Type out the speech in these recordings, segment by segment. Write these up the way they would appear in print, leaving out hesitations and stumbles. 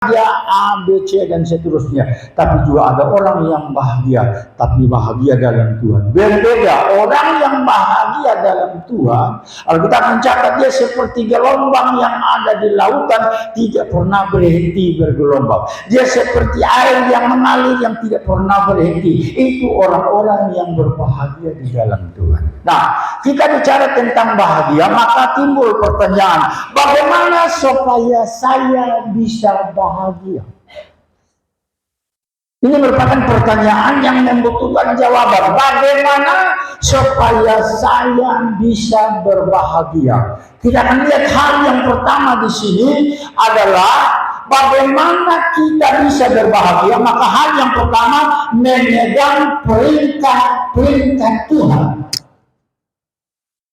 bahagia A, B, C dan seterusnya. Tapi juga ada orang yang bahagia, tapi bahagia dalam Tuhan. Berbeda, orang yang bahagia dalam Tuhan, Alkitab mencatat dia seperti gelombang yang ada di lautan, tidak pernah berhenti bergelombang. Dia seperti air yang mengalir yang tidak pernah berhenti. Itu orang-orang yang berbahagia di dalam Tuhan. Nah, kita bicara tentang bahagia, maka timbul pertanyaan, bagaimana supaya saya bisa bahagia? Ini merupakan pertanyaan yang membutuhkan jawaban. Bagaimana supaya saya bisa berbahagia? Kita akan lihat hal yang pertama di sini adalah bagaimana kita bisa berbahagia. Maka hal yang pertama, memegang perintah-perintah Tuhan.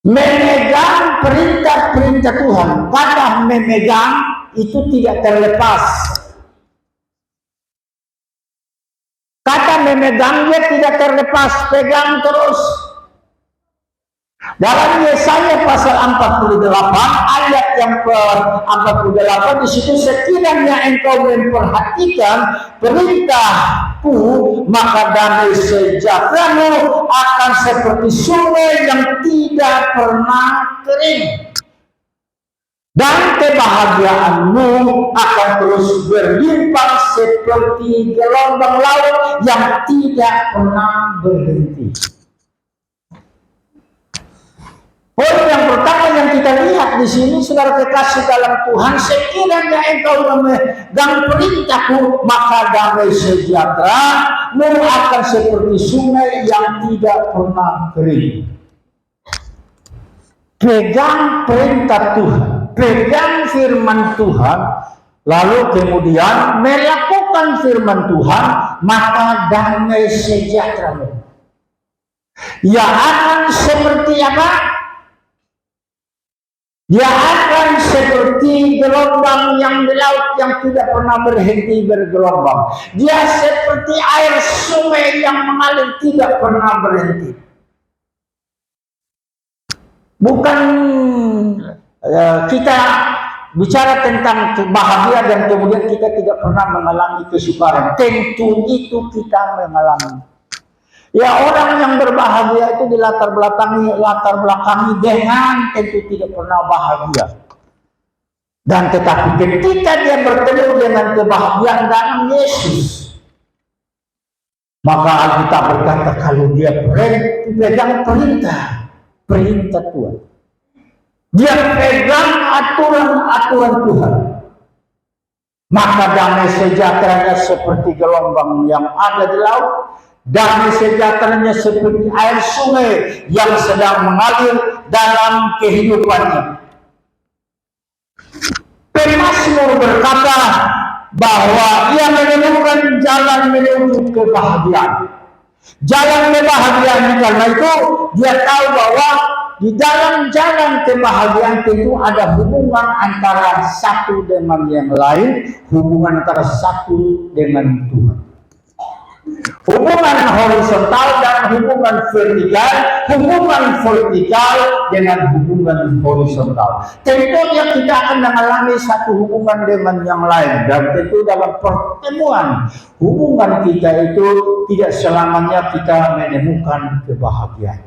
Memegang perintah-perintah Tuhan. Kata memegang itu tidak terlepas. Kata memegang dia tidak terlepas, pegang terus. Dalam Yesaya pasal 48 ayat yang ke-48 di situ, sekiranya engkau memperhatikan perintahku, maka damai sejahteramu akan seperti sungai yang tidak pernah kering. Dan kebahagiaanmu akan terus berlimpah seperti gelombang laut yang tidak pernah berhenti. Poin yang pertama yang kita lihat di sini, saudara kekasih dalam Tuhan, sekiranya engkau memegang perintahku, maka damai sejahteramu akan seperti sungai yang tidak pernah kering. Pegang perintah Tuhan, pegang firman Tuhan, lalu kemudian melakukan firman Tuhan, maka damai sejahteramu. Ya akan seperti apa? Dia akan seperti gelombang yang di laut yang tidak pernah berhenti bergelombang. Dia seperti air sungai yang mengalir tidak pernah berhenti. Bukan kita bicara tentang bahagia dan kemudian kita tidak pernah mengalami kesukaran. Tentu itu kita mengalami. Ya, orang yang berbahagia itu dilatar belakangi dengan tentu tidak pernah bahagia. Dan tetapi ketika dia bertemu dengan kebahagiaan dalam Yesus, maka Alkitab berkata kalau dia pegang perintah Tuhan, dia pegang aturan Tuhan, maka damai sejahteranya seperti gelombang yang ada di laut. Damai sejahteranya seperti air sungai yang sedang mengalir dalam kehidupannya. Pemazmur berkata bahwa ia menemukan jalan menuju kebahagiaan. Jalan kebahagiaan, karena itu dia tahu bahwa di dalam jalan kebahagiaan itu ada hubungan antara satu dengan yang lain, hubungan antara satu dengan Tuhan. Hubungan horizontal dan hubungan vertikal dengan hubungan horizontal. Tentunya kita akan mengalami satu hubungan dengan yang lain, dan tentu dalam pertemuan hubungan kita itu tidak selamanya kita menemukan kebahagiaan.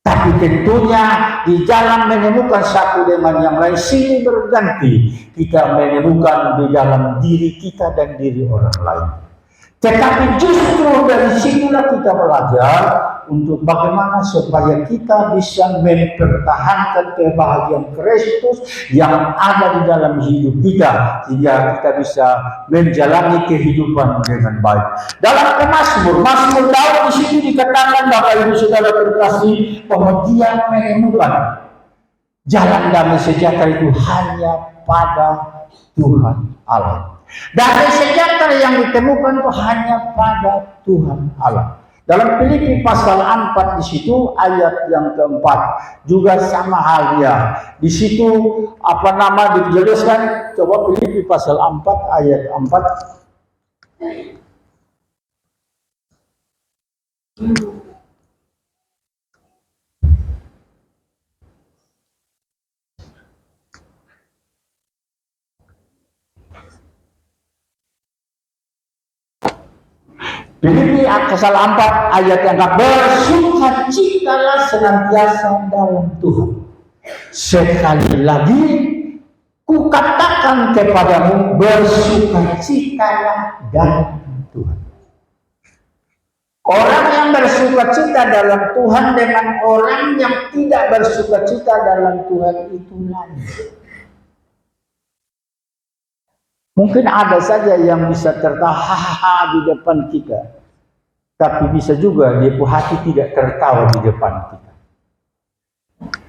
Tapi tentunya di jalan menemukan satu dengan yang lain silih berganti, kita menemukan di dalam diri kita dan diri orang lain. Tetapi justru dari situlah kita belajar untuk bagaimana supaya kita bisa mempertahankan kebahagiaan Kristus yang ada di dalam hidup kita, sehingga kita bisa menjalani kehidupan dengan baik. Dalam Mazmur Daud di sini dikatakan Bapak Ibu Saudara terkasih bahwa dia menemukan jalan damai sejahtera itu hanya pada Tuhan Allah. Damai sejahtera yang ditemukan itu hanya pada Tuhan Allah. Dalam Filipi pasal 4 di situ ayat yang keempat juga sama halnya. Di situ dijelaskan, coba Filipi pasal 4 ayat 4. Filipi pasal 4 ayat yang ke bersukacitalah senantiasa dalam Tuhan. Sekali lagi kukatakan kepadamu, bersukacitalah dalam Tuhan. Orang yang bersukacita dalam Tuhan dengan orang yang tidak bersukacita dalam Tuhan itu lain. Mungkin ada saja yang bisa tertawa di depan kita, tapi bisa juga dia pun hati tidak tertawa di depan kita.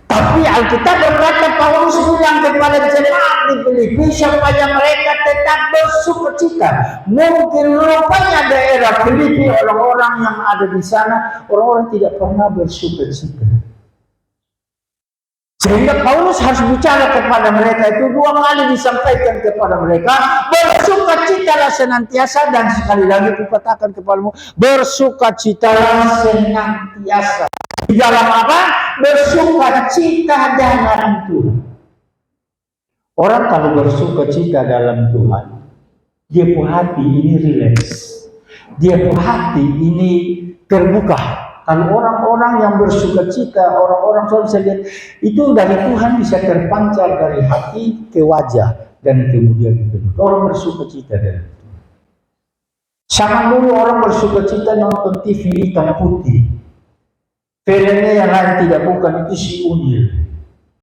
Tapi Alkitab berkata, Paulus bilang kepada jemaat di Filipi supaya mereka tetap bersukacita. Mungkin rupanya daerah Filipi, orang-orang yang ada di sana, orang-orang tidak pernah bersukacita. Sehingga Paulus harus bicara kepada mereka, itu 2 kali disampaikan kepada mereka, bersukacitalah senantiasa, dan sekali lagi kukatakan kepadamu, bersukacitalah senantiasa. Di dalam apa? Bersukacita dalam Tuhan. Orang kalau bersukacita dalam Tuhan, dia pun hati ini rileks, dia pun hati ini terbuka. Kalau orang-orang yang bersukacita, orang-orang selalu bisa lihat, itu dari Tuhan bisa terpancar dari hati ke wajah, dan kemudian orang bersukacita dari Tuhan. Sama dulu orang bersukacita nonton TV hitam putih, filmnya yang lain tidak bukan, itu si Unyil.